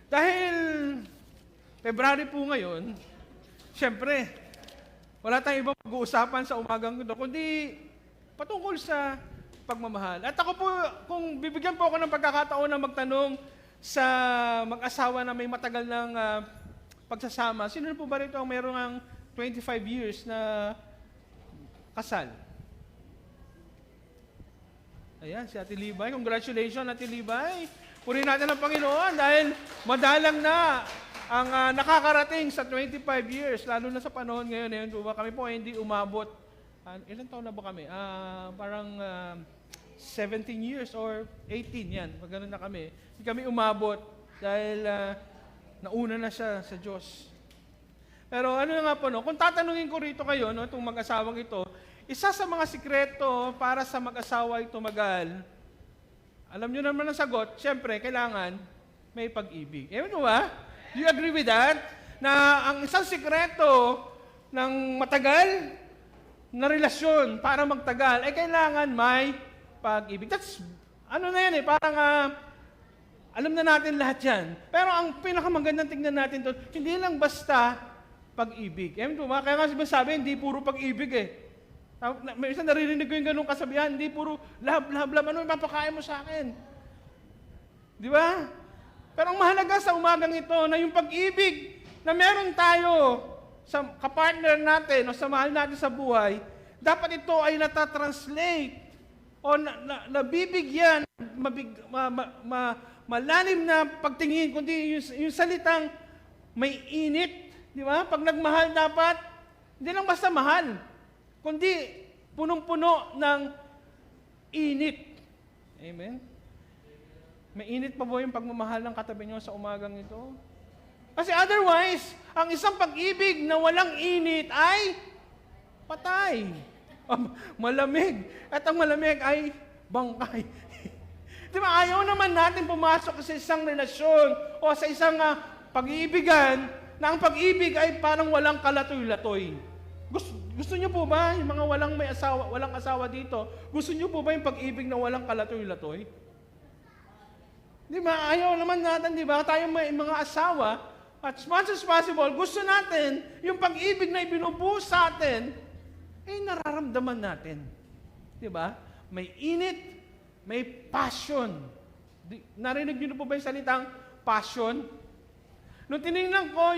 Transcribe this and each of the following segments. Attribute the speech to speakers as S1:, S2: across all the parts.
S1: Dahil February po ngayon, siyempre, wala tayong ibang pag-uusapan sa umagang ito, kundi patungkol sa pagmamahal. At ako po, kung bibigyan po ako ng pagkakataon na magtanong sa mag-asawa na may matagal ng pagsasama, sino po ba rito ang mayroong 25 years na kasal? Ayan, si Ate Libay. Congratulations, Ate Libay. Purihin natin ang Panginoon dahil madalang na ang nakakarating sa 25 years, lalo na sa panahon ngayon kami po hindi umabot. Ilan taon na ba kami? Parang 17 years or 18 yan. Pag ganun na kami. Hindi kami umabot dahil nauna na siya sa Diyos. Pero ano nga po, no? Kung tatanungin ko rito kayo, no, itong mag-asawang ito, isa sa mga sikreto para sa mag-asawa ay tumagal, alam nyo naman ang sagot, siyempre, kailangan may pag-ibig. Ewan mo ba? Do you agree with that? Na ang isang sikreto ng matagal na relasyon para magtagal ay kailangan may pag-ibig. That's, ano na yan parang alam na natin lahat yan. Pero ang pinakamagandang tingnan natin doon, hindi lang basta pag-ibig. Ewan mo ba? Kaya nga sabi, hindi puro pag-ibig May isang naririnig ko yung ganung kasabihan, hindi puro love, ano yung papakain mo sa akin? Di ba? Pero ang mahalaga sa umagang ito na yung pag-ibig na meron tayo sa kapartner natin o sa mahal natin sa buhay, dapat ito ay natatranslate o nabibigyan, malalim na pagtingin, kundi yung salitang may init. Di ba? Pag nagmahal dapat, hindi lang basta mahal, kundi punong-puno ng init. Amen? May init pa po yung pagmamahal ng katabi nyo sa umagang ito? Kasi otherwise, ang isang pag-ibig na walang init ay patay. Malamig. At ang malamig ay bangkay. Di ba? Ayaw naman natin pumasok sa isang relasyon o sa isang pag-iibigan na ang pag-ibig ay parang walang kalatoy-latoy. Gusto niyo po ba, yung mga walang asawa dito, gusto niyo po ba yung pag-ibig na walang kalatoy-latoy? Di ba? Ayaw naman natin, di ba? Tayo may mga asawa, as much as possible, gusto natin yung pag-ibig na ibinubuhos sa atin, nararamdaman natin. Di ba? May init, may passion. Narinig niyo po ba yung salitang passion? Nung tinignan ko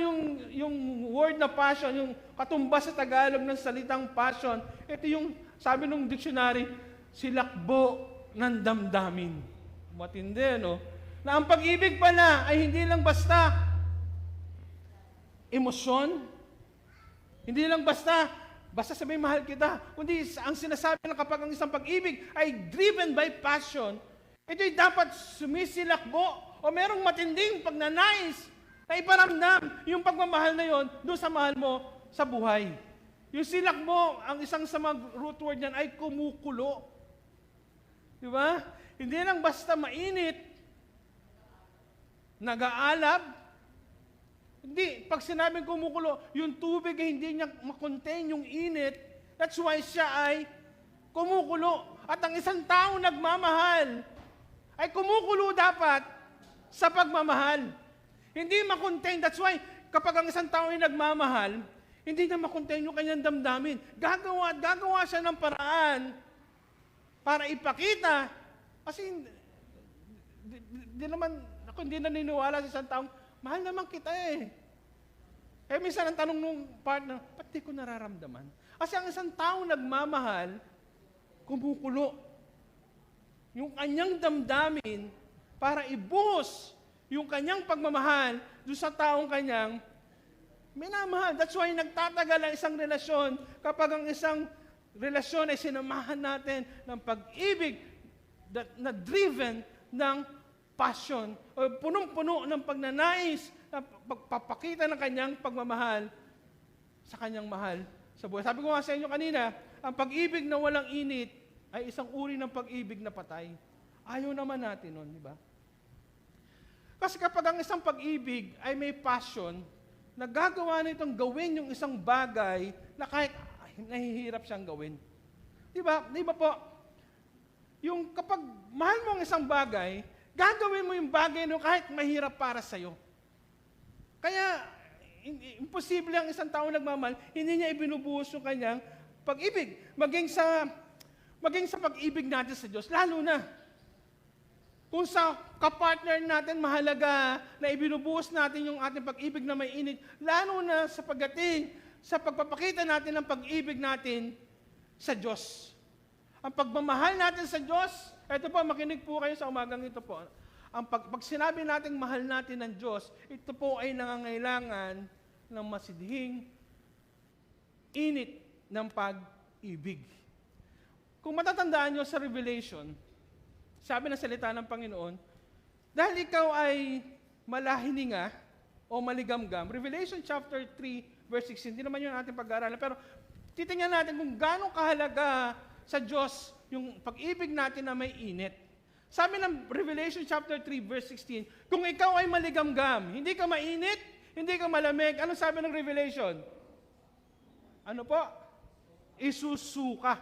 S1: yung word na passion, yung katumbas sa Tagalog ng salitang passion, ito yung, sabi ng dictionary, silakbo ng damdamin. Matindi, no? Na ang pag-ibig pala ay hindi lang basta emosyon, hindi lang basta sabihin mahal kita, kundi ang sinasabi na kapag ang isang pag-ibig ay driven by passion, ito'y dapat sumisilakbo o merong matinding pagnanais na iparamdam yung pagmamahal na yon doon sa mahal mo sa buhay. Yung silak mo, ang isang sa mga root word niyan ay kumukulo. Di ba? Hindi lang basta mainit, nag-aalab. Hindi, pag sinabing kumukulo, yung tubig ay hindi niya makontain yung init. That's why siya ay kumukulo. At ang isang tao nagmamahal ay kumukulo dapat sa pagmamahal. Hindi makontain. That's why, kapag ang isang tao ay nagmamahal, hindi na makontain yung kanyang damdamin. Gagawa siya ng paraan para ipakita. Kasi, ako hindi naniniwala sa isang taong, mahal naman kita minsan ang tanong nung partner, ba't di ko nararamdaman? Kasi ang isang tao nagmamahal, kumukulo. Yung kanyang damdamin para ibuhos yung kanyang pagmamahal doon sa taong kanyang minamahal. That's why nagtatagal ang isang relasyon kapag ang isang relasyon ay sinamahan natin ng pag-ibig na driven ng passion o punong-puno ng pagnanais na pagpapakita ng kanyang pagmamahal sa kanyang mahal sa buhay. Sabi ko nga sa inyo kanina, ang pag-ibig na walang init ay isang uri ng pag-ibig na patay. Ayaw naman natin nun, di ba? Kasi kapag ang isang pag-ibig ay may passion, nagagawa na itong gawin yung isang bagay na kahit nahihirap siyang gawin. Di ba? Di ba po? Yung kapag mahal mo ang isang bagay, gagawin mo yung bagay na kahit mahirap para sa'yo. Kaya, imposible ang isang tao nagmamahal, hindi niya ibinubuhos yung kanyang pag-ibig. Maging sa pag-ibig natin sa Diyos, lalo na. Kung sa kapartner natin mahalaga na ibinubuhos natin yung ating pag-ibig na may init, lalo na sa pagdating, sa pagpapakita natin ng pag-ibig natin sa Diyos. Ang pagmamahal natin sa Diyos, ito po, makinig po kayo sa umagang ito po. Pag sinabi natin mahal natin ng Diyos, ito po ay nangangailangan ng masidhing init ng pag-ibig. Kung matatandaan nyo sa Revelation, sabi ng salita ng Panginoon, dahil ikaw ay malahininga o maligamgam, Revelation chapter 3, verse 16, hindi naman yun ating pag-aaralan, pero titingnan natin kung gano'ng kahalaga sa Diyos yung pag-ibig natin na may init. Sabi ng Revelation chapter 3, verse 16, kung ikaw ay maligamgam, hindi ka mainit, hindi ka malamig, ano sabi ng Revelation? Ano po? Isusuka.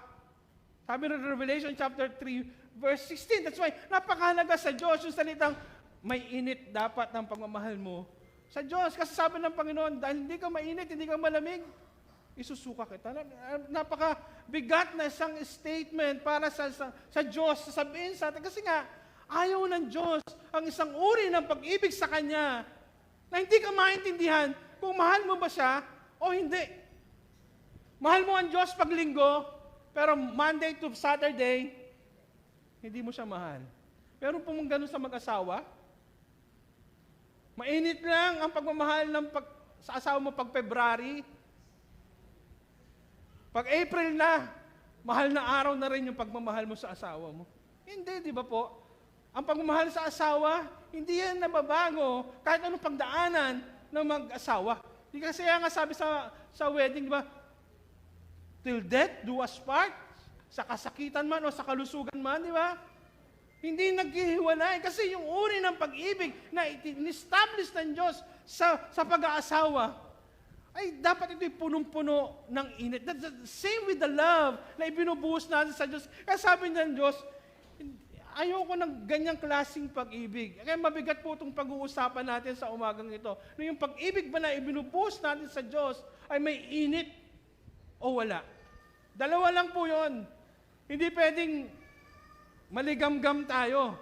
S1: Sabi ng Revelation chapter 3, verse 16. That's why, napakahalaga sa Diyos yung salitang may init dapat ng pagmamahal mo sa Diyos. Kasi sabi ng Panginoon, dahil hindi ka mainit, hindi ka malamig, isusuka kita. Napakabigat na isang statement para sa Diyos, sasabihin sa atin. Kasi nga, ayaw ng Diyos ang isang uri ng pag-ibig sa Kanya na hindi ka maintindihan kung mahal mo ba siya o hindi. Mahal mo ang Diyos pag linggo, pero Monday to Saturday, hindi mo siya mahal. Pero kung ganun sa mag-asawa, mainit lang ang pagmamahal sa asawa mo pag February. Pag April na, mahal na araw na rin yung pagmamahal mo sa asawa mo. Hindi, di ba po? Ang pagmamahal sa asawa, hindi yan nababago kahit anong pagdaanan ng mag-asawa. Di kasi nga sabi sa wedding, di ba? Till death do us part. Sa kasakitan man o sa kalusugan man, di ba? Hindi naghihiwalay. Kasi yung uri ng pag-ibig na in-establish ng Diyos sa pag-aasawa, ay dapat ito'y punong-puno ng init. That's the same with the love na ibinubuhos natin sa Diyos. Kaya sabi ng Diyos, ayoko ng ganyang klaseng pag-ibig. Kaya mabigat po itong pag-uusapan natin sa umagang ito. Na yung pag-ibig ba na ibinubuhos natin sa Diyos ay may init o wala. Dalawa lang po yon. Hindi pwedeng maligamgam tayo.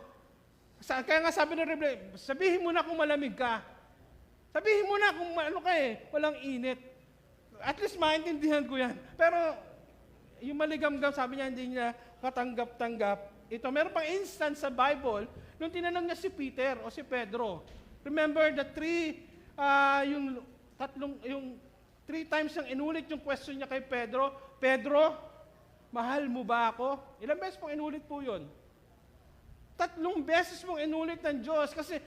S1: Kaya nga sabi ng Revelation, sabihin mo na kung malamig ka. Sabihin mo na kung ano ka walang init. At least maintindihan ko yan. Pero yung maligamgam, sabi niya, hindi niya katanggap-tanggap. Ito, meron pang instance sa Bible, nung tinanong niya si Peter o si Pedro. Remember the yung three times niyang inulit yung question niya kay Pedro, Pedro, mahal mo ba ako? Ilang beses pong inulit po yun? 3 beses mong inulit ng Diyos kasi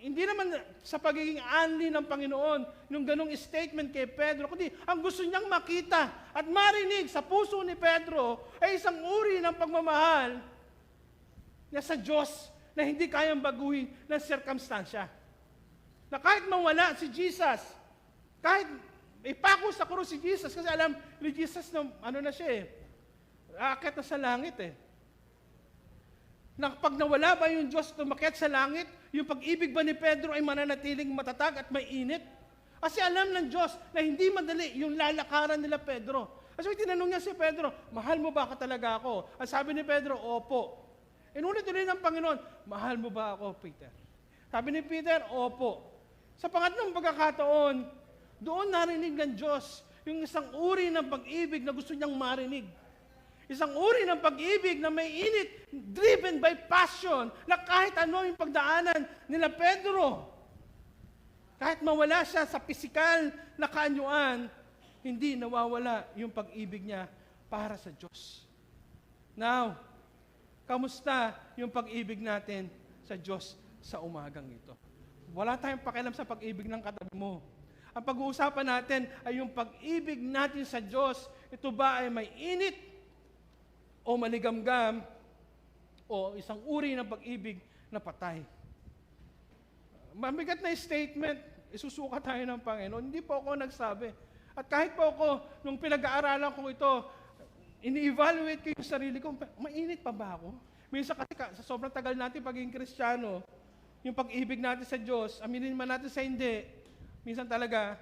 S1: hindi naman sa pagiging anli ng Panginoon yung ganong statement kay Pedro, kundi ang gusto niyang makita at marinig sa puso ni Pedro ay isang uri ng pagmamahal niya sa Diyos na hindi kayang baguhin ng sirkumstansya. Na kahit mawala si Jesus, kahit ipako sa krus si Jesus, kasi alam ni Jesus na ano na siya aakyat na sa langit Na pag nawala ba yung Diyos tumakyat sa langit, yung pag-ibig ba ni Pedro ay mananatiling matatag at may init? Kasi alam ng Diyos na hindi madali yung lalakaran nila Pedro. Kasi tinanong niya si Pedro, mahal mo ba ka talaga ako? Ang sabi ni Pedro, opo. Inulit-ulit ng Panginoon, mahal mo ba ako, Peter? Sabi ni Peter, opo. Sa pangatlong pagkakataon, doon narinig ng Diyos yung isang uri ng pag-ibig na gusto niyang marinig. Isang uri ng pag-ibig na may init, driven by passion, na kahit ano yung pagdaanan nila Pedro. Kahit mawala siya sa pisikal na kaanyuan, hindi nawawala yung pag-ibig niya para sa Diyos. Now, kamusta yung pag-ibig natin sa Diyos sa umagang ito? Wala tayong pakialam sa pag-ibig ng katabi mo. Ang pag-uusapan natin ay yung pag-ibig natin sa Diyos. Ito ba ay may init o maligamgam o isang uri ng pag-ibig na patay? Mabigat na statement, isusuka tayo ng Panginoon. Hindi po ako nagsabi. At kahit po ako, nung pinag-aaralan ko ito, ini-evaluate ko yung sarili ko, mainit pa ba ako? Minsan kasi sa sobrang tagal natin pagiging Kristiyano, yung pag-ibig natin sa Diyos, aminin man natin sa hindi, minsan talaga,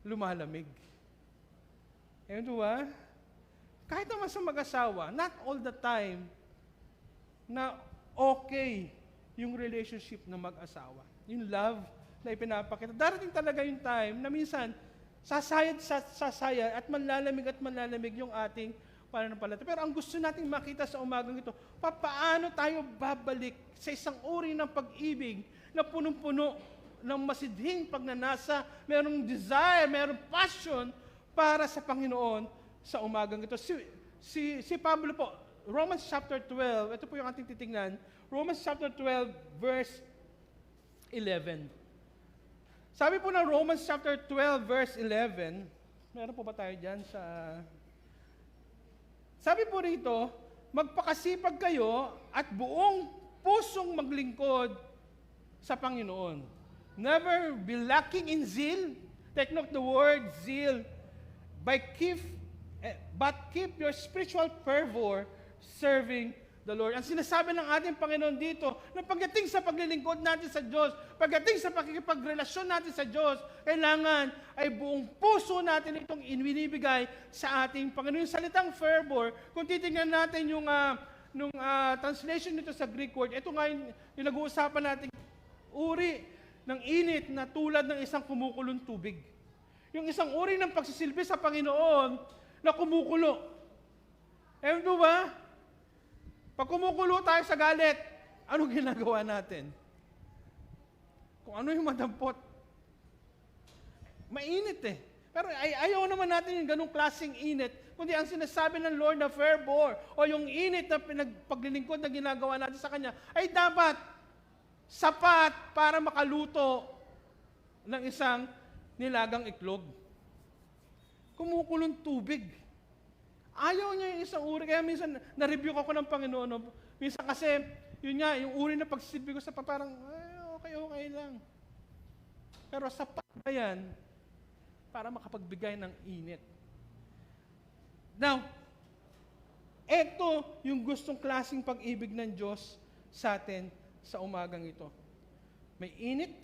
S1: lumalamig. Ewan mo ba? Kahit naman sa mag-asawa, not all the time na okay yung relationship ng mag-asawa. Yung love na ipinapakita. Darating talaga yung time na minsan, sasayad at manlalamig yung ating pananampalataya. Pero ang gusto nating makita sa umagang ito, paano tayo babalik sa isang uri ng pag-ibig na punong-puno ng masidhing pagnanasa, merong desire, merong passion para sa Panginoon sa umagang ito. Si Pablo po, Romans chapter 12, ito po yung ating titingnan, Romans chapter 12, verse 11. Sabi po ng Romans chapter 12, verse 11, meron po ba tayo dyan sa... Sabi po rito, magpakasipag kayo at buong pusong maglingkod sa Panginoon. Never be lacking in zeal. Take note the word zeal. But keep your spiritual fervor serving the Lord. Ang sinasabi ng ating Panginoon dito, na pagdating sa paglilingkod natin sa Diyos, pagdating sa pakikipagrelasyon natin sa Diyos, kailangan ay buong puso natin itong inibigay sa ating Panginoon. Yung salitang fervor, kung titingnan natin yung translation nito sa Greek word, ito nga yung nag-uusapan natin, uri ng init na tulad ng isang kumukulong tubig. Yung isang uri ng pagsisilbi sa Panginoon na kumukulo. Ewan mo ba? Pag kumukulo tayo sa galit, anong ginagawa natin? Kung ano yung madampot. Mainit eh. Pero ayaw naman natin yung ganung klaseng init, kundi ang sinasabi ng Lord na fervor, o yung init na paglilingkod na ginagawa natin sa Kanya, ay dapat sapat para makaluto ng isang nilagang itlog. Kumukulong tubig. Ayaw niya yung isang uri. Kaya minsan, na-review ako ng Panginoon. No? Minsan kasi, yun nga, yung uri na pagsisilbi ko sa parang, okay lang. Pero sapat ba yan para makapagbigay ng init? Now, eto yung gustong klaseng pag-ibig ng Diyos sa atin sa umagang ito. May init,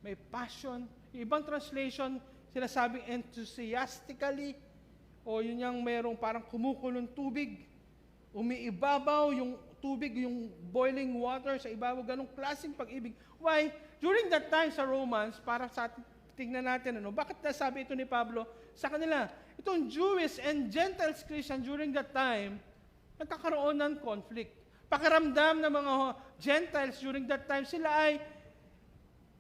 S1: may passion. Yung ibang translation, sinasabing enthusiastically, o yun yung merong parang kumukulong tubig, umiibabaw yung tubig, yung boiling water sa ibabaw, ganong klaseng pag-ibig. Why? During that time sa Romans, para sa tingnan natin, bakit nasabi ito ni Pablo sa kanila? Itong Jewish and Gentiles Christian during that time, nagkakaroon ng conflict. Pakiramdam ng mga Gentiles during that time, sila ay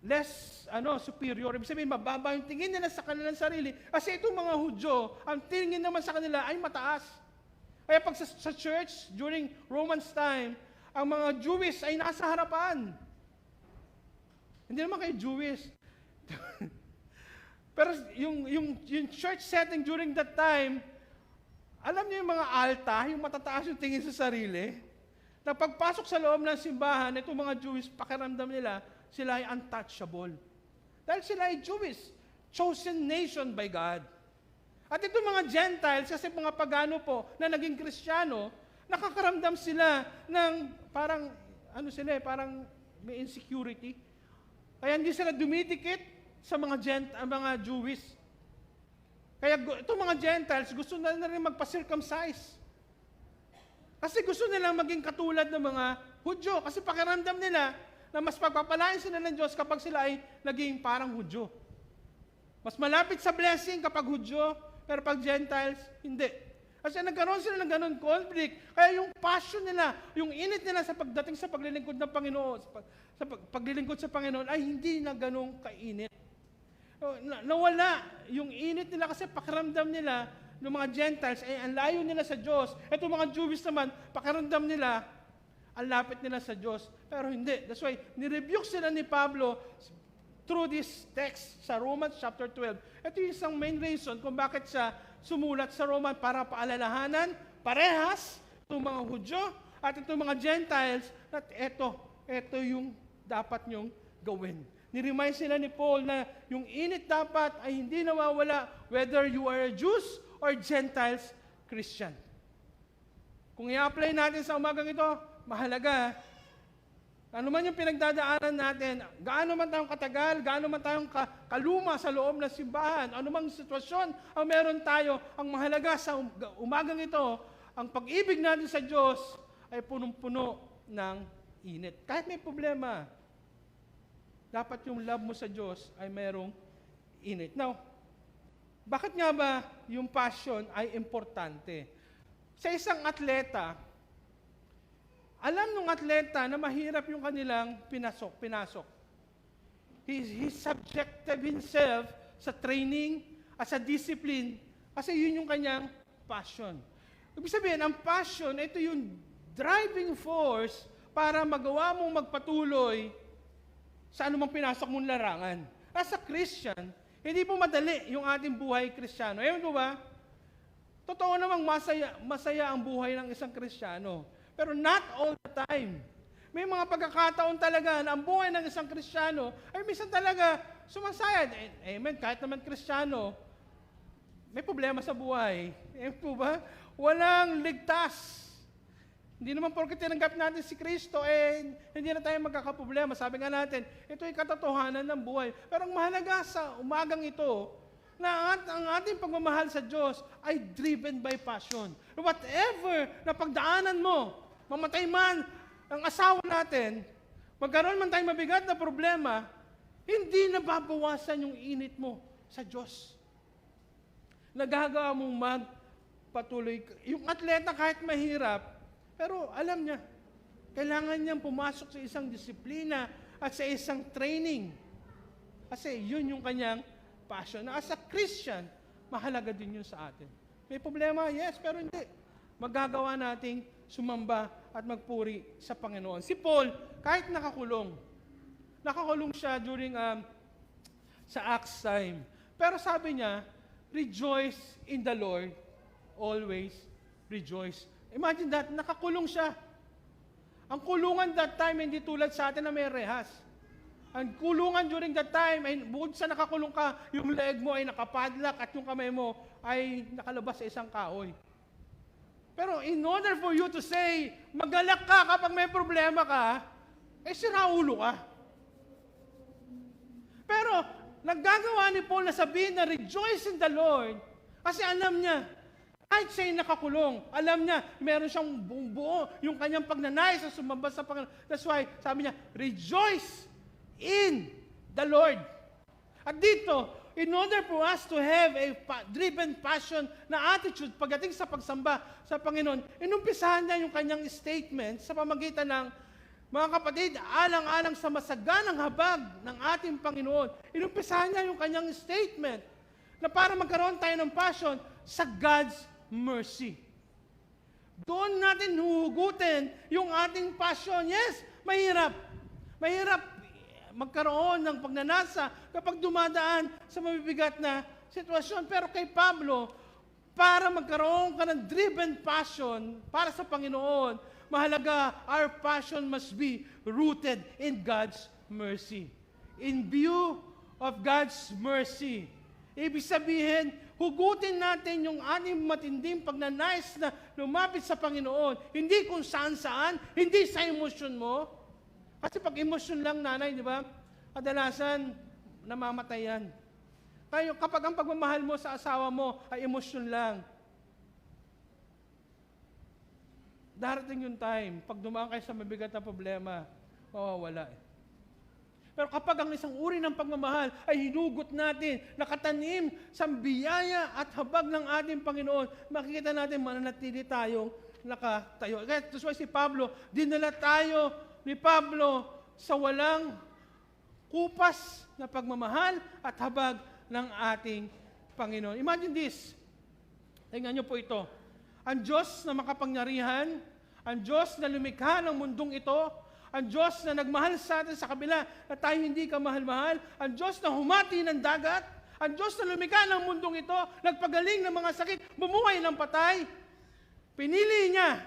S1: less superior. Ibig sabihin, mababa yung tingin nila sa kanilang sarili. Kasi itong mga Hudyo, ang tingin naman sa kanila ay mataas. Kaya pag sa church, during Romans time, ang mga Jewish ay nasa harapan. Hindi naman kayo Jewish. Pero yung church setting during that time, alam niyo yung mga alta, yung matataas yung tingin sa sarili, na pagpasok sa loob ng simbahan, itong mga Jewish, pakiramdam nila, sila ay untouchable. Dahil sila ay Jewish, chosen nation by God. At itong mga Gentiles, kasi mga pagano po, na naging Kristiyano, nakakaramdam sila ng parang, parang may insecurity. Kaya hindi sila dumidikit sa mga Jewish. Kaya itong mga Gentiles, gusto na rin magpa-circumcise. Kasi gusto nilang maging katulad ng mga Hudyo. Kasi pakiramdam nila, na mas pagpapalain sila ng Diyos kapag sila ay naging parang Hudyo. Mas malapit sa blessing kapag Hudyo, pero pag Gentiles, hindi. Kasi nagkaroon sila ng ganun conflict. Kaya yung passion nila, yung init nila sa pagdating sa paglilingkod ng Panginoon, sa paglilingkod sa Panginoon, ay hindi na ganun kainit. Nawala yung init nila kasi pakiramdam nila ng mga Gentiles ay ang layo nila sa Diyos. Ito mga Jewish naman, pakiramdam nila, ang lapit nila sa Diyos. Pero hindi. That's why, nirebuke sila ni Pablo through this text sa Romans chapter 12. Ito yung isang main reason kung bakit siya sumulat sa Roman para paalalahanan, parehas, itong mga Hudyo at itong mga Gentiles, at ito yung dapat nyong gawin. Niremind sila ni Paul na yung init dapat ay hindi nawawala whether you are a Jews or Gentiles Christian. Kung i-apply natin sa umagang ito, mahalaga, Ano man yung pinagdadaanan natin, gaano man tayong katagal, gaano man tayong kaluma sa loob ng simbahan, ano mang sitwasyon ang meron tayo, ang mahalaga sa umagang ito, ang pag-ibig natin sa Diyos ay punong-puno ng init. Kahit may problema, dapat yung love mo sa Diyos ay mayroong init. Now, bakit nga ba yung passion ay importante? Sa isang atleta, alam ng atleta na mahirap yung kanilang pinasok. He subjected himself sa training at sa discipline kasi yun yung kanyang passion. Ibig sabihin, ang passion, ito yung driving force para magawa mong magpatuloy sa anumang pinasok mong larangan. As a Christian, hindi po madali yung ating buhay Kristiyano. Ewan ko ba? Totoo namang masaya ang buhay ng isang Kristiyano. Pero not all the time. May mga pagkakataon talaga na ang buhay ng isang Kristiyano ay minsan talaga sumasayad. Amen. Kahit naman Kristiyano, may problema sa buhay. Po ba? Walang ligtas. Hindi naman porke tinanggap natin si Kristo, hindi na tayo magkakaproblema. Sabi nga natin, ito ay katotohanan ng buhay. Pero ang mahalaga sa umagang ito, na ang ating pagmamahal sa Diyos ay driven by passion. Whatever na pagdaanan mo, mamatay man ang asawa natin, magkaroon man tayong mabigat na problema, hindi nababawasan yung init mo sa Diyos. Nagagawa mong magpatuloy. Yung atleta kahit mahirap, pero alam niya, kailangan niyang pumasok sa isang disiplina at sa isang training. Kasi yun yung kanyang passion. Na as a Christian, mahalaga din yun sa atin. May problema? Yes, pero hindi. Magagawa nating sumamba at magpuri sa Panginoon. Si Paul, kahit nakakulong siya during sa Acts time. Pero sabi niya, rejoice in the Lord, always rejoice. Imagine that, nakakulong siya. Ang kulungan that time, hindi tulad sa atin na may rehas. Ang kulungan during that time, ay bukod sa nakakulong ka, yung leg mo ay nakapadlock at yung kamay mo ay nakalabas sa isang kahoy. Pero in order for you to say, magalak ka kapag may problema ka, siraulo ka. Pero naggagawa ni Paul na sabihin na rejoice in the Lord kasi alam niya, kahit siya'y nakakulong, alam niya, meron siyang buong-buo, yung kanyang pagnanais sa sumamba sa Panginoon. That's why, sabi niya, rejoice in the Lord. At dito, in order for us to have a driven passion na attitude pagdating sa pagsamba sa Panginoon, inumpisahan niya yung kanyang statement sa pamagitan ng, mga kapatid, alang-alang sa masaganang habag ng ating Panginoon. Inumpisahan niya yung kanyang statement na para magkaroon tayo ng passion sa God's mercy. Doon natin huhugutin yung ating passion. Yes, mahirap. Mahirap magkaroon ng pagnanasa kapag dumadaan sa mabibigat na sitwasyon. Pero kay Pablo, para magkaroon ka ng driven passion para sa Panginoon, mahalaga, our passion must be rooted in God's mercy. In view of God's mercy. Ibig sabihin, hugutin natin yung ating matinding pagnanais na lumapit sa Panginoon. Hindi kung saan-saan, hindi sa emosyon mo. Kasi pag emosyon lang, nanay, di ba? Kadalasan, namamatay yan. Kaya kapag ang pagmamahal mo sa asawa mo ay emosyon lang, darating yung time, pag dumaan kayo sa mabigat na problema, mawawala. Pero kapag ang isang uri ng pagmamahal ay hinugot natin, nakatanim sa biyaya at habag ng ating Panginoon, makikita natin mananatili tayong nakatayo. Kaya that's why si Pablo, dinala tayo ni Pablo sa walang kupas na pagmamahal at habag ng ating Panginoon. Imagine this. Tingnan niyo po ito. Ang Diyos na makapangyarihan, ang Diyos na lumikha ng mundong ito, ang Diyos na nagmahal sa atin sa kabila na tayo hindi kamahal-mahal, ang Diyos na humati ng dagat, ang Diyos na lumikha ng mundong ito, nagpagaling ng mga sakit, bumuhay ng patay, pinili niya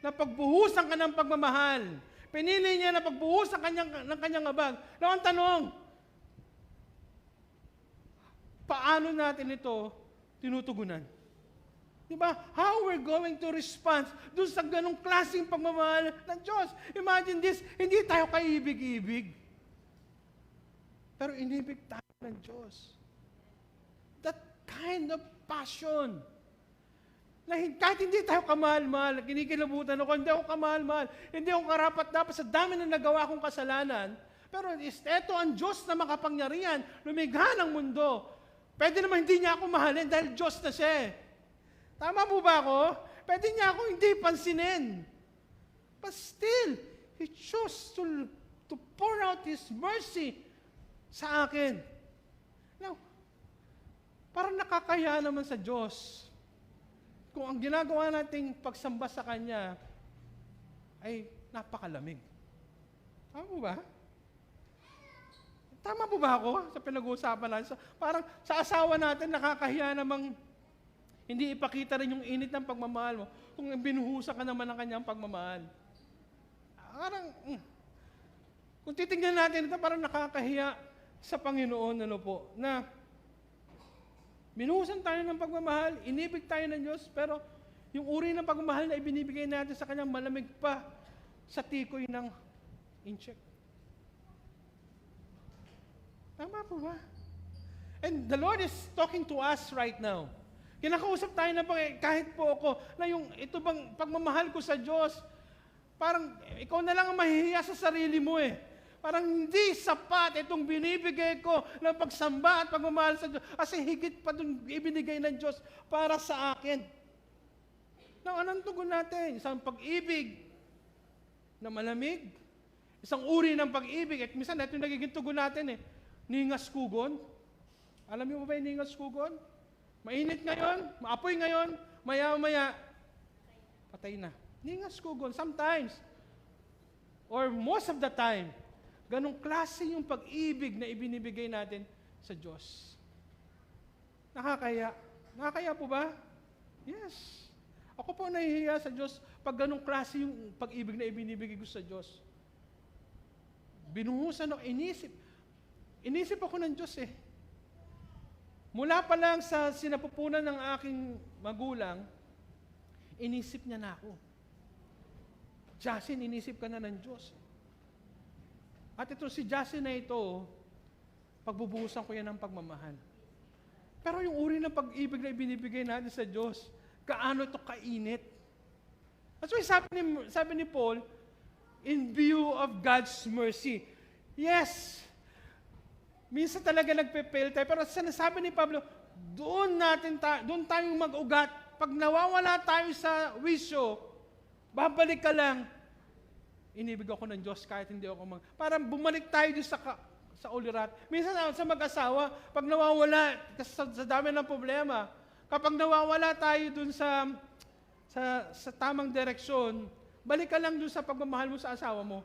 S1: na pagbuhusan ka ng pagmamahal. Pinili niya na pagbuhusan ng kanyang abag. Now ang tanong, paano natin ito tinutugunan? Di ba? How we're going to respond dun sa ganong klaseng pagmamahal ng Diyos. Imagine this, hindi tayo kaibig-ibig. Pero inibig tayo ng Diyos. That kind of passion. Na kahit hindi tayo kamahal-mahal, kinikilabutan ako, hindi ako kamahal-mahal, hindi ako karapat-dapat sa dami na nagawa kong kasalanan, pero ito ang Diyos na makapangyarihan, lumikha ng mundo. Pwede naman hindi niya ako mahalin dahil Diyos na siya. Tama po ba ako? Pwede niya ako hindi pansinin. But still, He chose to pour out His mercy sa akin. Now, parang nakakaya naman sa Diyos kung ang ginagawa nating pagsamba sa Kanya ay napakalamig. Tama po ba? Tama po ba ako sa pinag-uusapan natin? Parang sa asawa natin, nakakahiya namang hindi ipakita rin yung init ng pagmamahal mo kung binuhusan ka naman ng kanyang pagmamahal. Parang, kung titingnan natin ito, parang nakakahiya sa Panginoon, na binuhusan tayo ng pagmamahal, inibig tayo ng Diyos, pero yung uri ng pagmamahal na ibinibigay natin sa Kanyang malamig pa sa tikoy ng incheck. Tama po ba? And the Lord is talking to us right now. Kinakausap tayo na kahit po ako, na yung ito bang pagmamahal ko sa Diyos, parang ikaw na lang ang mahihiya sa sarili mo eh. Parang hindi sapat itong binibigay ko ng pagsamba at pagmamahal sa Diyos kasi higit pa itong ibinigay ng Diyos para sa akin. Now, anong tugon natin? Isang pag-ibig na malamig, isang uri ng pag-ibig, at minsan ito yung nagiging tugon natin eh, ningas kugon. Alam niyo ba yung ningas kugon? Mainit ngayon, maapoy ngayon, maya-maya, patay na. Ningas kugon, sometimes, or most of the time, ganong klase yung pag-ibig na ibinibigay natin sa Diyos. Nakakaya. Nakakaya po ba? Yes. Ako po nahihiya sa Diyos pag ganong klase yung pag-ibig na ibinibigay ko sa Diyos. Binuhusan ako, inisip ako ng Diyos eh. Mula pa lang sa sinapupunan ng aking magulang, inisip niya na ako. Jasin, inisip ka na ng Diyos. At ito si Jasin na ito, pagbubuhusan ko yan ng pagmamahal. Pero yung uri ng pag-ibig na ibinibigay natin sa Diyos, kaano ito kainit? That's why sabi ni Paul, in view of God's mercy. Yes, minsan talaga nagpe-fail tayo, pero sinasabi ni Pablo, doon tayong mag-ugat. Pag nawawala tayo sa wisyo, babalik ka lang. Inibig ako ng Diyos kahit hindi ako parang bumalik tayo doon sa ulirat. Minsan sa mag-asawa, pag nawawala, sa dami ng problema, kapag nawawala tayo doon sa tamang direksyon, balik ka lang doon sa pagmamahal mo sa asawa mo.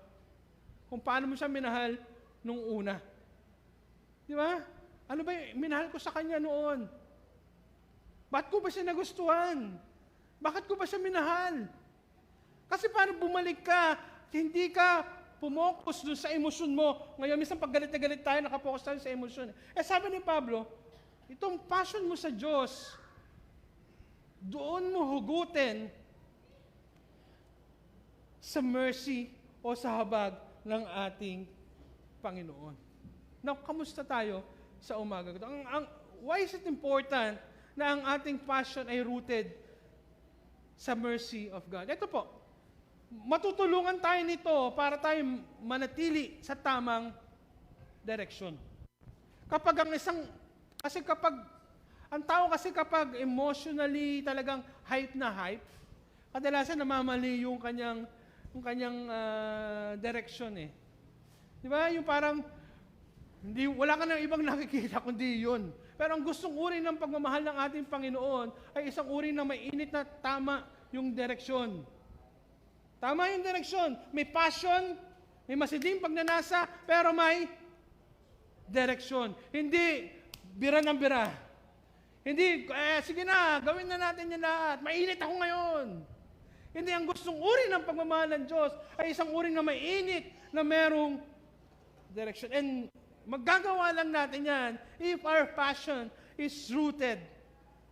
S1: Kung paano mo siya minahal nung una. Di ba? Ano ba yung minahal ko sa kanya noon? Ba't ko ba siya nagustuhan? Bakit ko ba siya minahal? Kasi paano bumalik ka, hindi ka pumokus doon sa emosyon mo. Ngayon, minsan pag galit na galit tayo, nakapokus tayo sa emosyon. Sabi ni Pablo, itong passion mo sa Diyos, doon mo hugutin sa mercy o sa habag ng ating Panginoon. Now, kamusta tayo sa umaga? Why is it important na ang ating passion ay rooted sa mercy of God? Ito po, matutulungan tayo nito para tayo manatili sa tamang direksyon. Kapag ang tao kasi kapag emotionally talagang hype na hype, kadalasan namamali yung kanyang direksyon eh. Di ba? Yung parang, wala ka nang ibang nakikita kundi yun. Pero ang gustong uri ng pagmamahal ng ating Panginoon ay isang uri na may init na tama yung direksyon. Tama yung direksyon. May passion, may masidim pagnanasa, pero may direksyon. Hindi bira ng bira. Hindi, sige na, gawin na natin yan lahat. Mainit ako ngayon. Hindi, ang gustong uri ng pagmamahal ng Diyos ay isang uri na may init na merong direction. And magagawa lang natin yan if our passion is rooted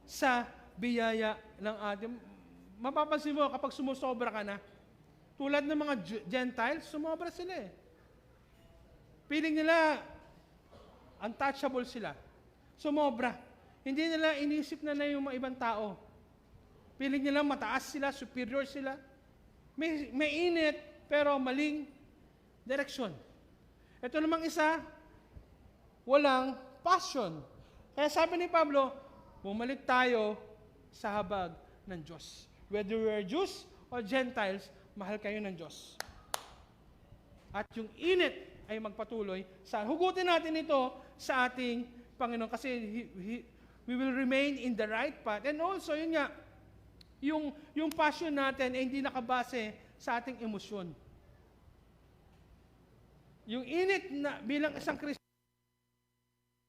S1: sa biyaya ng ating. Mapapansin mo kapag sumusobra ka na, tulad ng mga Gentiles, sumobra sila eh. Feeling nila, untouchable sila. Sumobra. Hindi nila inisip na yung mga ibang tao. Feeling nila mataas sila, superior sila. May init, pero maling direksyon. Ito namang isa, walang passion. Kaya sabi ni Pablo, bumalik tayo sa habag ng Diyos. Whether we are Jews or Gentiles, mahal kayo ng Diyos. At yung init ay magpatuloy sa hugutin natin ito sa ating Panginoon kasi we will remain in the right path. And also, yun nga, yung passion natin ay hindi nakabase sa ating emosyon. Yung init na bilang isang Kristiyan,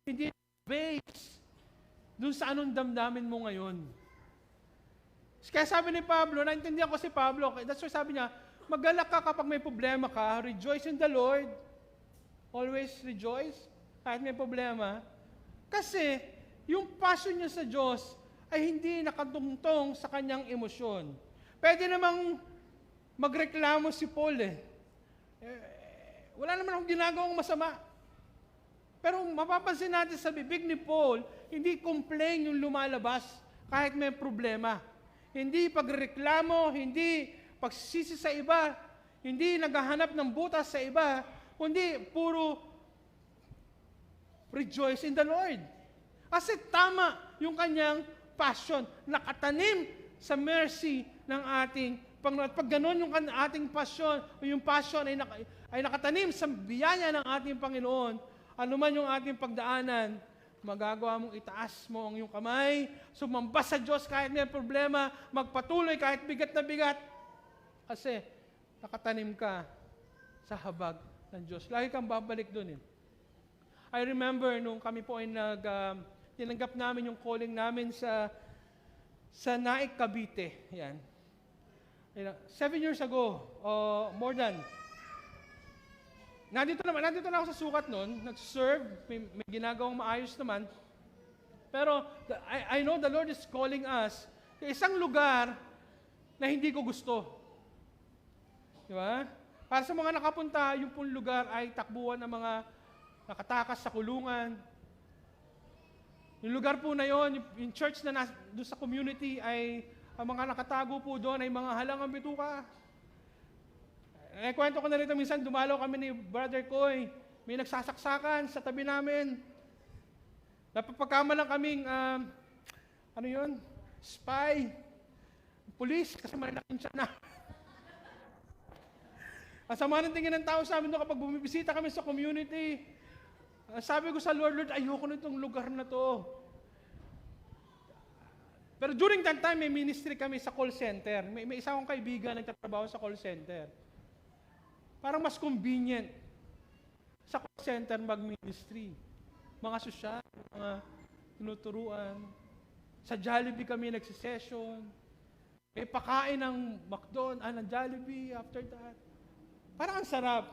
S1: hindi based dun sa anong damdamin mo ngayon. Kaya sabi ni Pablo, naintindihan ko si Pablo, that's why sabi niya, mag-alak ka kapag may problema ka, rejoice in the Lord, always rejoice, kahit may problema. Kasi, yung passion niya sa Diyos ay hindi nakatungtong sa kanyang emosyon. Pwede namang magreklamo si Paul wala naman akong ginagawang masama. Pero mapapansin natin sa bibig ni Paul, hindi complain yung lumalabas kahit may problema. Hindi pagreklamo, hindi pagsisisi sa iba, hindi naghahanap ng butas sa iba, kundi puro rejoice in the Lord. Kasi tama yung kanyang passion, nakatanim sa mercy ng ating Panginoon. Pag gano'n yung ating passion, yung passion ay nakatanim sa biyaya ng ating Panginoon, anuman yung ating pagdaanan, magagawa mong itaas mo ang iyong kamay, sumambas sa Diyos kahit may problema, magpatuloy kahit bigat na bigat. Kasi nakatanim ka sa habag ng Diyos. Lagi kang babalik doon I remember nung kami po ay tinanggap namin yung calling namin sa Naik, Cavite. Yan. 7 years ago, more than. Nandito na ako sa sukat noon, nag-serve, may ginagawang maayos naman. Pero I know the Lord is calling us sa isang lugar na hindi ko gusto. Di ba? Para sa mga nakapunta, yung pong lugar ay takbuhan ng mga nakatakas sa kulungan. Yung lugar po na yon, yung church na doon sa community ay ang mga nakatago po doon ay mga halangang bituka. Kwento ko na rito, minsan dumalaw kami ni Brother Koy. May nagsasaksakan sa tabi namin. Napapagkama lang kaming, spy, police, kasi malalaking siya na. Ang sama ng tingin ng tao sa amin doon kapag bumibisita kami sa community. Sabi ko sa Lord, ayoko na itong lugar na to. Pero during that time, may ministry kami sa call center. May isa akong kaibigan nagtatrabaho sa call center. Parang mas convenient sa call center mag-ministry. Mga sosyal, mga tinuturuan. Sa Jollibee kami nagsisession. May pakain ng McDonald's, ng Jollibee after that. Parang ang sarap.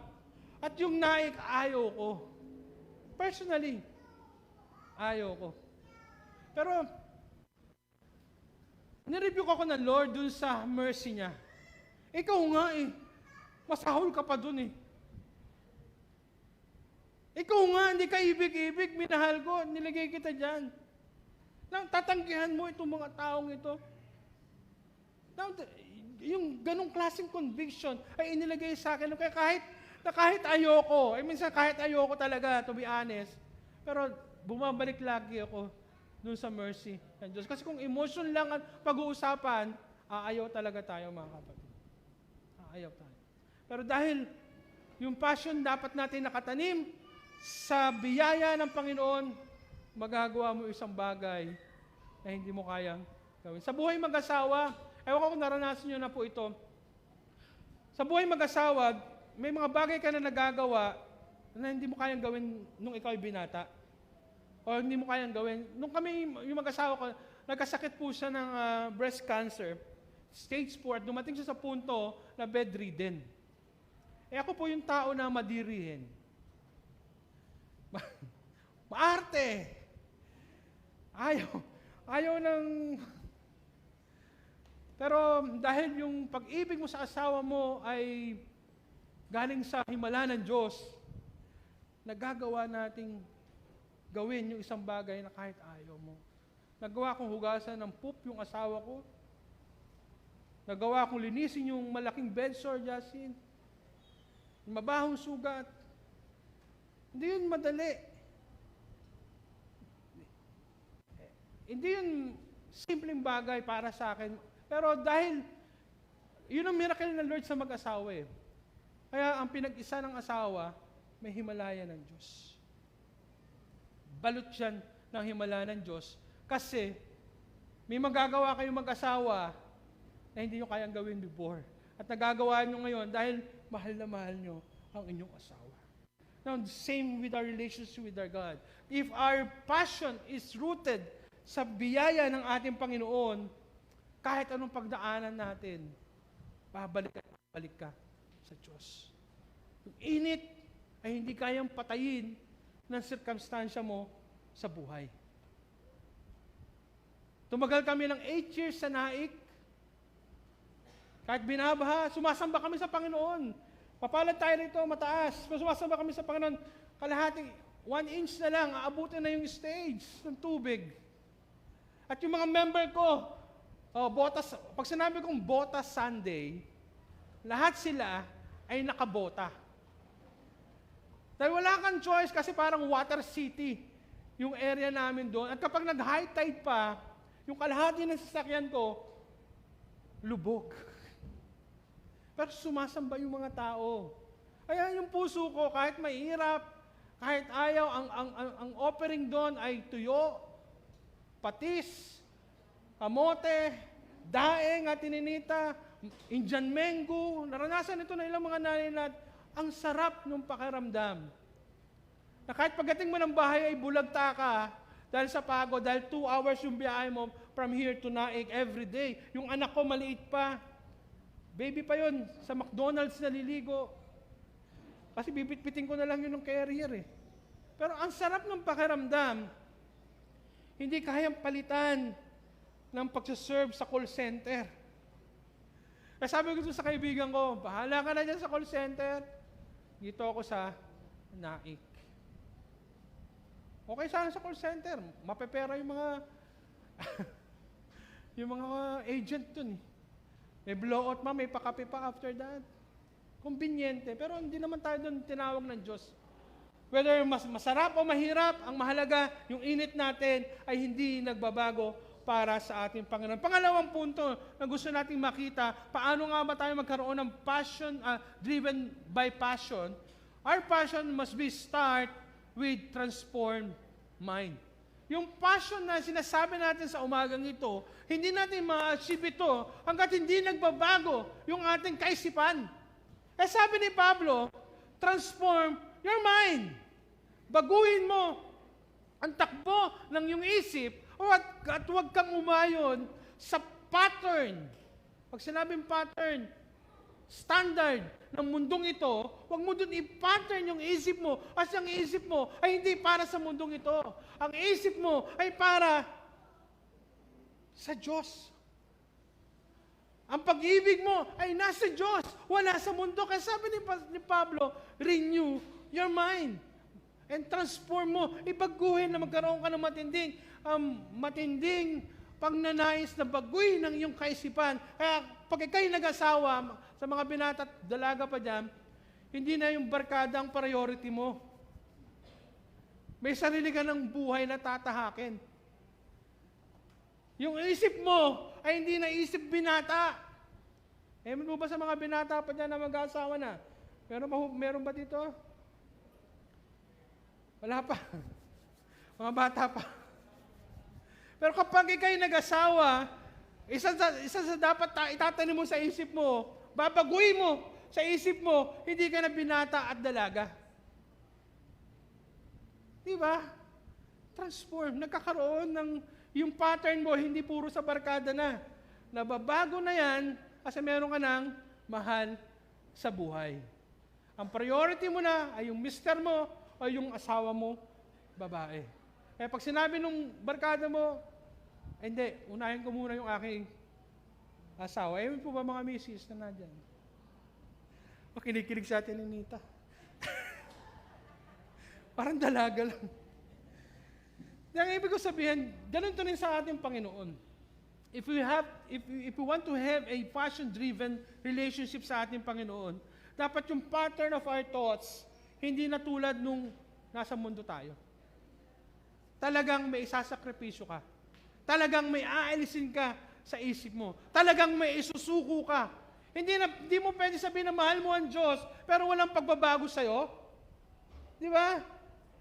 S1: At yung Naik, ayaw ko. Personally, ayaw ko. Pero, nireview ko ng Lord dun sa mercy niya. Ikaw nga masahol ka pa dun Ikaw nga, hindi ka ibig-ibig, minahal ko, nilagay kita dyan. Nang tatanggihan mo itong mga taong ito. Yung ganong klaseng conviction ay inilagay sa akin. Kaya kahit ayoko, minsan kahit ayoko talaga, to be honest, pero bumabalik lagi ako dun sa mercy ng Diyos. Kasi kung emotion lang ang pag-uusapan, aayaw talaga tayo mga kapatid. Aayaw tayo. Pero dahil yung passion dapat natin nakatanim sa biyaya ng Panginoon, magagawa mo isang bagay na hindi mo kayang gawin. Sa buhay mag-asawa, ewan ko kung naranasan nyo na po ito. Sa buhay mag-asawa, may mga bagay ka na nagagawa na hindi mo kayang gawin nung ikaw ay binata. O hindi mo kayang gawin. Nung kami, yung mag-asawa ko, nagkasakit po siya ng breast cancer, stage 4, at dumating siya sa punto na bedridden. Ako po yung tao na madirihin. Maarte! Ayaw ng Pero dahil yung pag-ibig mo sa asawa mo ay galing sa himala ng Diyos, nagagawa nating gawin yung isang bagay na kahit ayaw mo. Nagawa kong hugasan ng poop yung asawa ko. Nagawa kong linisin yung malaking bedsore, Justin. Mabahong sugat. Hindi yun madali. Hindi yun simpleng bagay para sa akin. Pero dahil, yun ang miracle ng Lord sa mag-asawa eh. Kaya ang pinag-isa ng asawa, may himalaya ng Diyos. Balot yan ng himala ng Diyos. Kasi, may magagawa kayong mag-asawa na hindi nyo kayang gawin before. At nagagawa nyo ngayon dahil mahal na mahal nyo ang inyong asawa. Now, same with our relationship with our God. If our passion is rooted sa biyaya ng ating Panginoon, kahit anong pagdaanan natin, babalik ka sa Diyos. Yung init ay hindi kayang patayin ng sirkumstansya mo sa buhay. Tumagal kami ng 8 years sa Naik. Kahit binabaha, sumasamba kami sa Panginoon. Papalad tayo rito, mataas. Sumasamba kami sa Panginoon. Kalahating 1 inch na lang, aabutin na yung stage ng tubig. At yung mga member ko, botas, pag sinabi kong Botas Sunday, lahat sila ay nakabota. Dahil wala kang choice kasi parang water city yung area namin doon. At kapag nag-high tide pa, yung kalahati ng sasakyan ko, lubog. Pero sumasamba yung mga tao. Kaya yung puso ko, kahit mahirap, kahit ayaw, ang offering doon ay tuyo, patis, kamote, daeng at tininita, Indian mango. Naranasan ito ng ilang mga naninat. Ang sarap ng pakiramdam. Na kahit pagdating mo ng bahay ay bulagta ka dahil sa pagod, dahil 2 hours yung biyahe mo from here to Naik every day. Yung anak ko maliit pa. Baby pa yun, sa McDonald's naliligo. Kasi bibitbitin ko na lang yun ng carrier eh. Pero ang sarap ng pakiramdam, hindi kayang palitan ng pagsaserve sa call center. Kaya sabi ko sa kaibigan ko, bahala ka na dyan sa call center. Dito ako sa Naik. Okay sana sa call center. Mapepera yung mga yung mga agent dun eh. May blowout may pakape pa after that. Kumbinyente. Pero hindi naman tayo dun tinawag ng Diyos. Whether masarap o mahirap, ang mahalaga, yung init natin ay hindi nagbabago para sa ating Panginoon. Pangalawang punto na gusto nating makita, paano nga ba tayo magkaroon ng passion, driven by passion? Our passion must be start with transformed mind. Yung passion na sinasabi natin sa umagang ito, hindi natin ma-achieve ito hanggat hindi nagbabago yung ating kaisipan. Eh sabi ni Pablo, transform your mind. Baguhin mo ang takbo ng iyong isip at huwag kang umayon sa pattern. Pag sinabing pattern, standard ng mundong ito, huwag mo dun i-pattern yung isip mo kasi ang isip mo ay hindi para sa mundong ito. Ang isip mo ay para sa Diyos. Ang pag-ibig mo ay nasa Diyos, wala sa mundo. Kaya sabi ni Pablo, renew your mind and transform mo. Ibaguhin na magkaroon ka ng matinding pagnanais na baguhin ng iyong kaisipan. Kaya pag ikaw'y nag-asawa, sa mga binata at dalaga pa dyan, hindi na yung barkada ang priority mo. May sarili ka ng buhay na tatahakin. Yung isip mo ay hindi na isip binata. Mo ba sa mga binata pa dyan na mag-asawa na? Meron ba dito? Wala pa. Mga bata pa. Pero kapag ikaw'y nag-asawa, isa sa dapat itatanim mo sa isip mo, babaguhin mo sa isip mo, hindi ka na binata at dalaga. Diba? Transform. Nagkakaroon ng yung pattern mo, hindi puro sa barkada na. Nababago na yan kasi meron ka ng mahal sa buhay. Ang priority mo na ay yung mister mo o yung asawa mo, babae. Kaya pag sinabi nung barkada mo, hindi, unahin ko muna yung aking asawa. Ayun po ba mga misis na nandyan? Kinikilig sa atin ni Nita. Parang dalaga lang. Ang ibig ko sabihin, ganun to rin sa ating Panginoon. If we want to have a passion-driven relationship sa ating Panginoon, dapat yung pattern of our thoughts, hindi na tulad nung nasa mundo tayo. Talagang may isasakripisyo ka. Talagang may aalisin ka sa isip mo. Talagang may isusuko ka. Hindi mo pwede sabihin na mahal mo ang Diyos, pero walang pagbabago sa'yo. Di ba?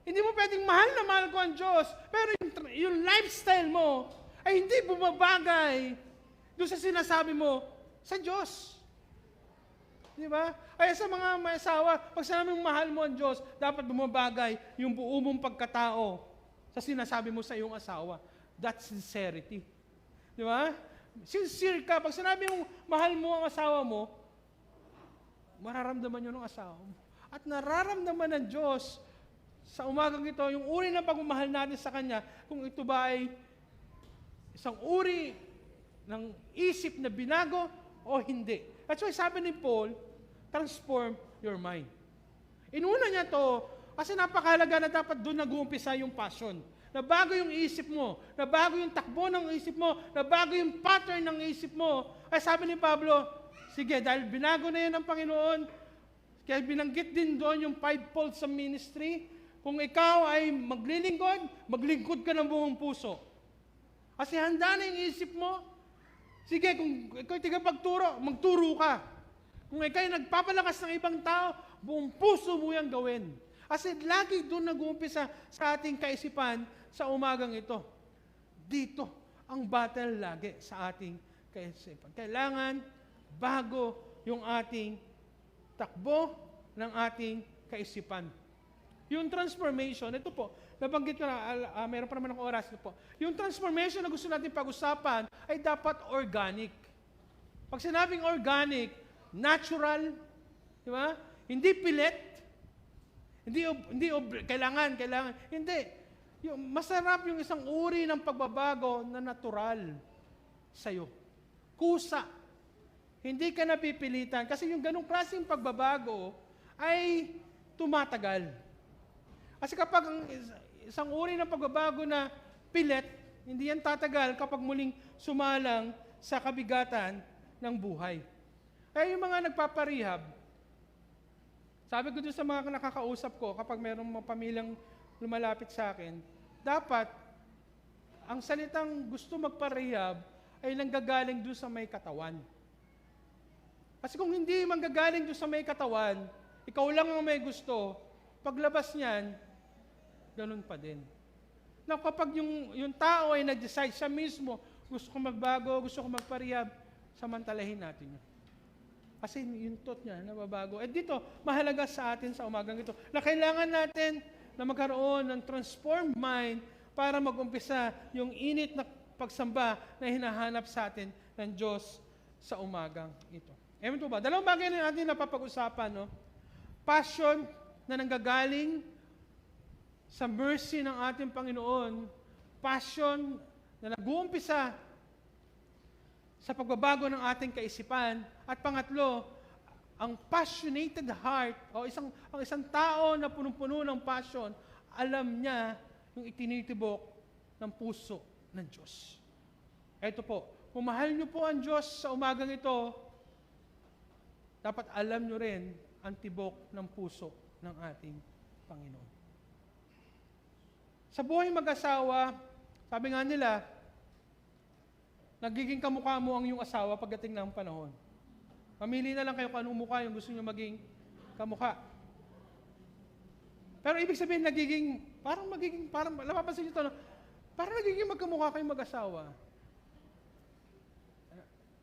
S1: Hindi mo pwedeng mahal ko ang Diyos, pero yung lifestyle mo ay hindi bumabagay doon sa sinasabi mo sa Diyos. Di ba? Kaya sa mga may asawa, pag sinabi mong mahal mo ang Diyos, dapat bumabagay yung buo mong pagkatao sa sinasabi mo sa iyong asawa. That's sincerity. Di ba? Sincere ka. Pag sinabi mong mahal mo ang asawa mo, mararamdaman yun ng asawa mo. At nararamdaman ng Diyos sa umagang ito, yung uri ng pagmamahal natin sa Kanya, kung ito ba ay isang uri ng isip na binago o hindi. That's why sabi ni Paul, transform your mind. Inuna niya to kasi napakahalaga na dapat doon nag-uumpisa yung passion. Na bago yung isip mo, na bago yung takbo ng isip mo, na bago yung pattern ng isip mo. Ay sabi ni Pablo, sige, dahil binago na yan ng Panginoon, kaya binanggit din doon yung 5-fold sa ministry. Kung ikaw ay maglingkod ka ng buong puso. Kasi handa na yung isip mo. Sige, kung ikaw ay tigapagturo, magturo ka. Kung ikaw ay nagpapalakas ng ibang tao, buong puso mo yung gawin. Kasi lagi doon nag-uumpisa sa ating kaisipan sa umagang ito. Dito ang battle lagi sa ating kaisipan. Kailangan bago yung ating takbo ng ating kaisipan. Yung transformation, ito po, nabanggit ko na, meron pa naman ng oras. Ito po. Yung transformation na gusto natin pag-usapan ay dapat organic. Pag sinabing organic, natural, di ba? Hindi pilit, hindi kailangan. Hindi. Yung, masarap yung isang uri ng pagbabago na natural sa'yo. Kusa. Hindi ka napipilitan. Kasi yung ganong klaseng pagbabago ay tumatagal. Kasi kapag isang uri ng pagbabago na pilit, hindi yan tatagal kapag muling sumalang sa kabigatan ng buhay. Kaya yung mga nagpaparehab, sabi ko doon sa mga nakakausap ko, kapag mayroong mga pamilyang lumalapit sa akin, dapat ang salitang gusto magparehab ay nanggagaling doon sa may katawan. Kasi kung hindi manggagaling doon sa may katawan, ikaw lang ang may gusto, paglabas niyan, ganun pa din. Na kapag yung tao ay nag-decide siya mismo, gusto ko magbago, gusto ko magparehab, samantalahin natin yun. Kasi yung thought niya, nababago. At dito, mahalaga sa atin sa umagang ito, na kailangan natin na magkaroon ng transformed mind para mag-umpisa yung init na pagsamba na hinahanap sa atin ng Diyos sa umagang ito. Ewan po ba? Dalawang bagay na natin napapag-usapan, no? Passion na nanggagaling sa mercy ng ating Panginoon, passion na nag-uumpisa sa pagbabago ng ating kaisipan, at pangatlo, ang passionated heart, o ang isang tao na punong-puno ng passion, alam niya yung itinitibok ng puso ng Diyos. Ito po, kung mahal niyo po ang Diyos sa umagang ito, dapat alam niyo rin ang tibok ng puso ng ating Panginoon. Sa buhay mag-asawa, sabi nga nila, nagiging kamukha mo ang iyong asawa pagdating ng panahon. Mamili na lang kayo kung anong mukha yung gusto nyo maging kamukha. Pero ibig sabihin, parang, napapansin nyo ito, no? Parang nagiging magkamukha kayong mag-asawa.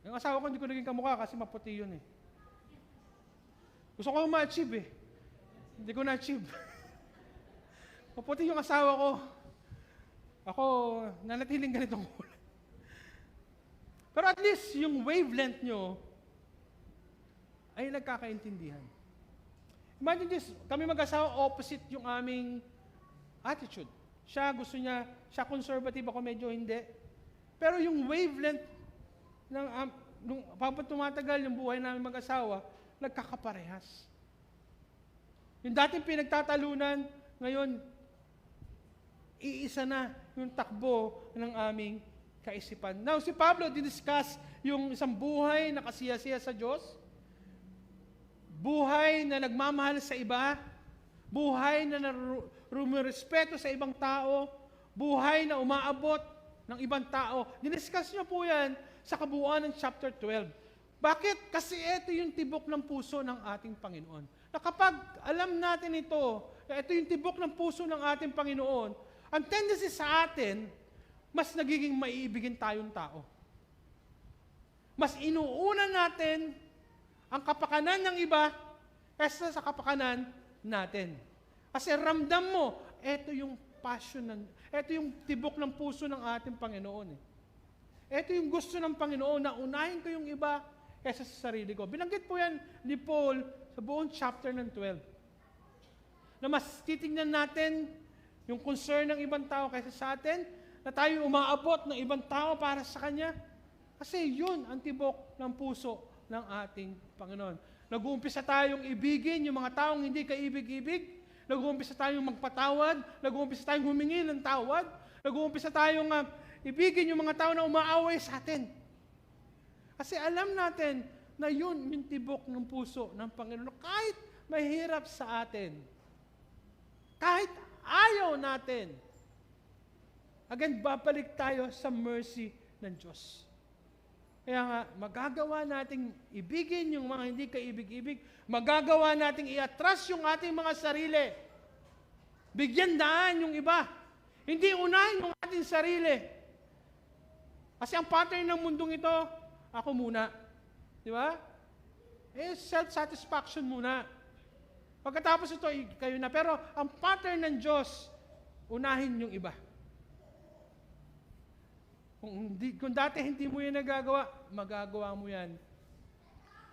S1: Yung asawa ko, hindi ko naging kamukha kasi maputi yun eh. Gusto ko ma-achieve eh. Hindi ko na-achieve. Maputi yung asawa ko. Ako, nanatiling ganitong kulay. Pero at least, yung wavelength nyo ay nagkakaintindihan. Imagine this, kami mag-asawa, opposite yung aming attitude. Siya gusto niya, siya conservative, ako medyo hindi. Pero yung wavelength habang tumatagal yung buhay namin mag-asawa, nagkakaparehas. Yung dating pinagtatalunan, ngayon, iisa na yung takbo ng aming kaisipan. Now, si Pablo diniscuss yung isang buhay na kasiyasiya sa Diyos, buhay na nagmamahal sa iba, buhay na rumirespeto sa ibang tao, buhay na umaabot ng ibang tao. Diniscuss niya po yan sa kabuuan ng chapter 12. Bakit? Kasi ito yung tibok ng puso ng ating Panginoon. Na kapag alam natin ito yung tibok ng puso ng ating Panginoon, ang tendency sa atin, mas nagiging maiibigin tayong tao. Mas inuuna natin ang kapakanan ng iba kaysa sa kapakanan natin. Kasi ramdam mo, ito yung passion, ito yung tibok ng puso ng ating Panginoon. Ito yung gusto ng Panginoon na unahin ko yung iba kaysa sa sarili ko. Binanggit po yan ni Paul sa buong chapter ng 12. Na mas titingnan natin yung concern ng ibang tao kaysa sa atin, na tayo umaabot ng ibang tao para sa Kanya. Kasi yun ang tibok ng puso ng ating Panginoon. Nag-uumpisa tayong ibigin yung mga taong hindi kaibig-ibig. Nag-uumpisa tayong magpatawad. Nag-uumpisa tayong humingi ng tawad. Nag-uumpisa tayong ibigin yung mga tao na umaaway sa atin. Kasi alam natin na yun yung tibok ng puso ng Panginoon. Kahit mahirap sa atin, kahit ayaw natin, again, babalik tayo sa mercy ng Diyos. Kaya nga, magagawa nating ibigin yung mga hindi kaibig-ibig, magagawa nating i-atras yung ating mga sarili. Bigyan daan yung iba. Hindi unahin yung ating sarili. Kasi ang pattern ng mundong ito, ako muna. Di ba? Self-satisfaction muna. Pagkatapos ito, kayo na. Pero ang pattern ng Diyos, unahin yung iba. Kung dati hindi mo yan nagagawa, magagawa mo yan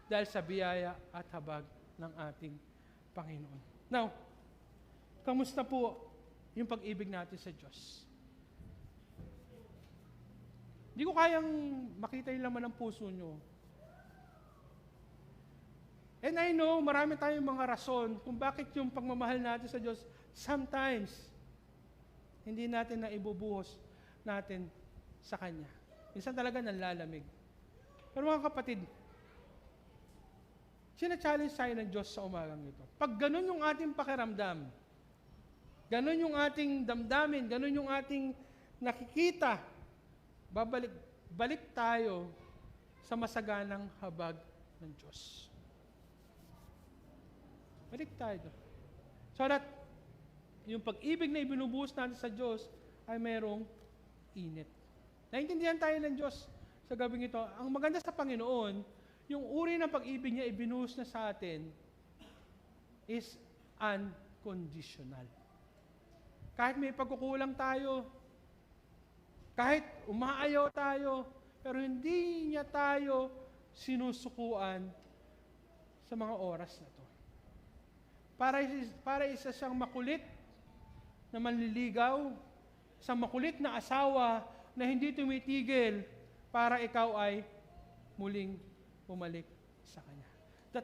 S1: dahil sa biyaya at habag ng ating Panginoon. Now, kamusta po yung pag-ibig natin sa Diyos? Hindi ko kayang makita yung laman ng puso nyo. And I know, marami tayong mga rason kung bakit yung pagmamahal natin sa Diyos, sometimes, hindi natin na ibubuhos natin sa Kanya. Minsan talaga nanlalamig. Pero mga kapatid, sina-challenge tayo ng Diyos sa umagang ito. Pag ganun yung ating pakiramdam, ganun yung ating damdamin, ganun yung ating nakikita, balik tayo sa masaganang habag ng Diyos. Balik tayo doon. So that yung pag-ibig na ibinubuhos natin sa Diyos ay merong init. Naintindihan tayo ng Diyos sa gabing ito. Ang maganda sa Panginoon, yung uri ng pag-ibig niya ibinuhos na sa atin is unconditional. Kahit may pagkukulang tayo, kahit umaayaw tayo, pero hindi niya tayo sinusukuan sa mga oras na to. Para isa siyang makulit na manliligaw, isang makulit na asawa na hindi tumitigil para ikaw ay muling bumalik sa Kanya.